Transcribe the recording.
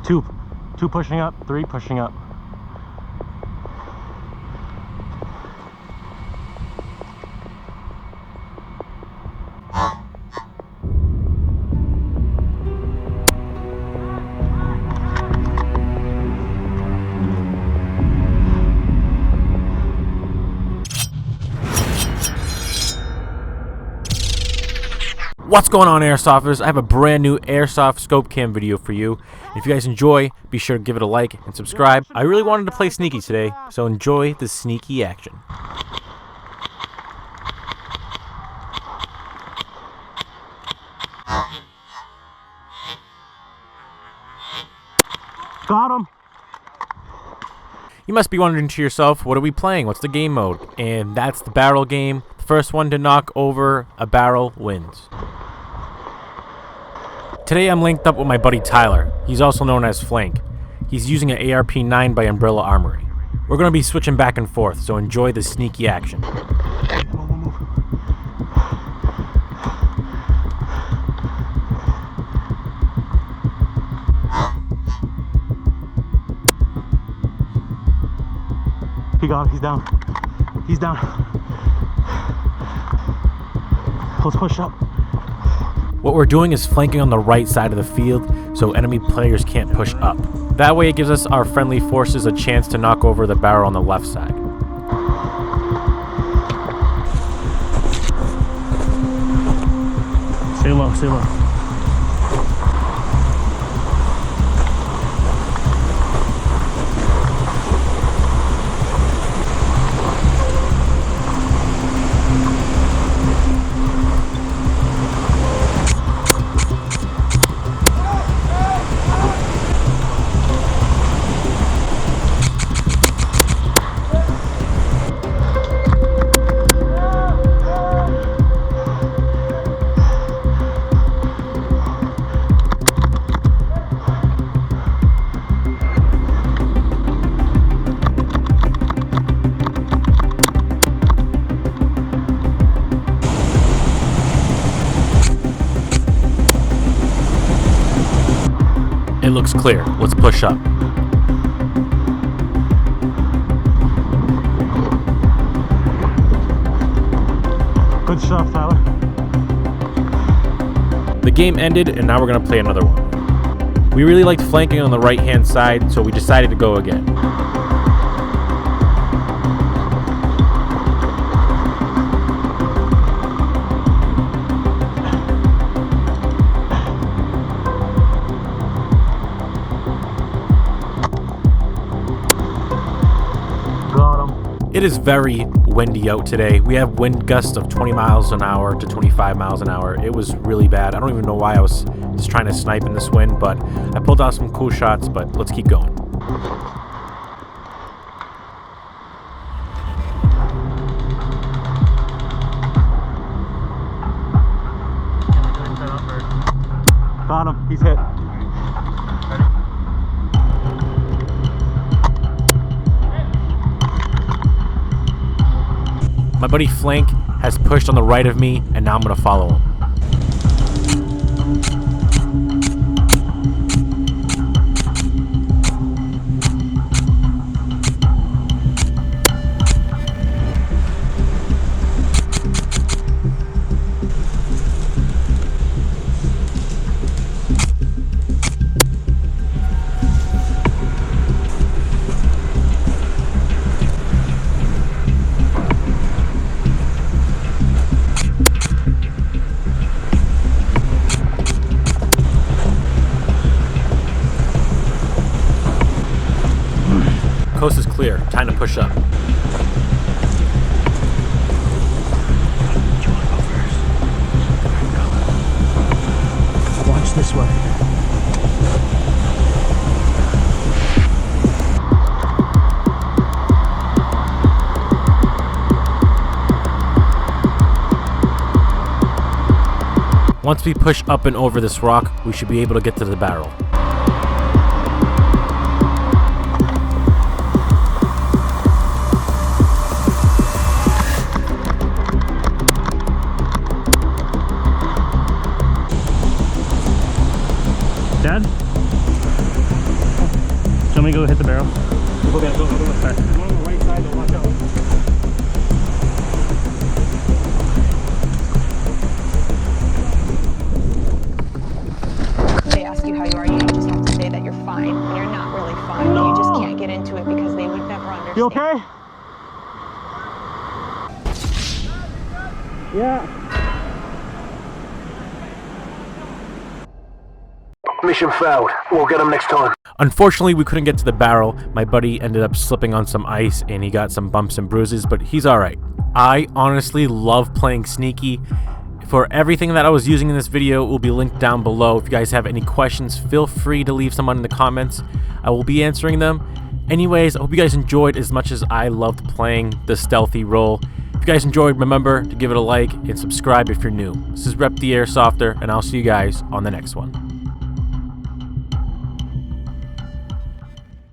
Two pushing up, 3 pushing up. What's going on, Airsofters? I have a brand new Airsoft scope cam video for you. If you guys enjoy, be sure to give it a like and subscribe. I really wanted to play sneaky today, so enjoy the sneaky action. Got him! You must be wondering to yourself, what are we playing? What's the game mode? And that's the barrel game. The first one to knock over a barrel wins. Today I'm linked up with my buddy Tyler. He's also known as Flank. He's using an ARP9 by Umbrella Armory. We're going to be switching back and forth, so enjoy the sneaky action. He got it, he's down. He's down. Let's push up. What we're doing is flanking on the right side of the field so enemy players can't push up. That way it gives us our friendly forces a chance to knock over the barrel on the left side. Stay low, stay low. It looks clear. Let's push up. Good stuff, Tyler. The game ended, and now we're going to play another one. We really liked flanking on the right-hand side, so we decided to go again. It is very windy out today. We have wind gusts of 20 miles an hour to 25 miles an hour. It was really bad. I don't even know why I was just trying to snipe in this wind, but I pulled out some cool shots, but let's keep going. Got him, he's hit. My buddy Flank has pushed on the right of me, and now I'm going to follow him. Coast is clear. Time to push up. Watch this way. Once we push up and over this rock, we should be able to get to the barrel. Dead? go hit the barrel. Okay, go. Okay. I'm on the right side, so watch out. They ask you how you are, you just have to say that you're fine when you're not really fine. No. You just can't get into it because they would never understand. You okay? Yeah. Mission failed. We'll get them next time. Unfortunately, we couldn't get to the barrel. My buddy ended up slipping on some ice and he got some bumps and bruises, but he's alright. I honestly love playing sneaky. For everything that I was using in this video, it will be linked down below. If you guys have any questions, feel free to leave some in the comments. I will be answering them. Anyways, I hope you guys enjoyed as much as I loved playing the stealthy role. If you guys enjoyed, remember to give it a like and subscribe if you're new. This is Rep the Airsofter, and I'll see you guys on the next one.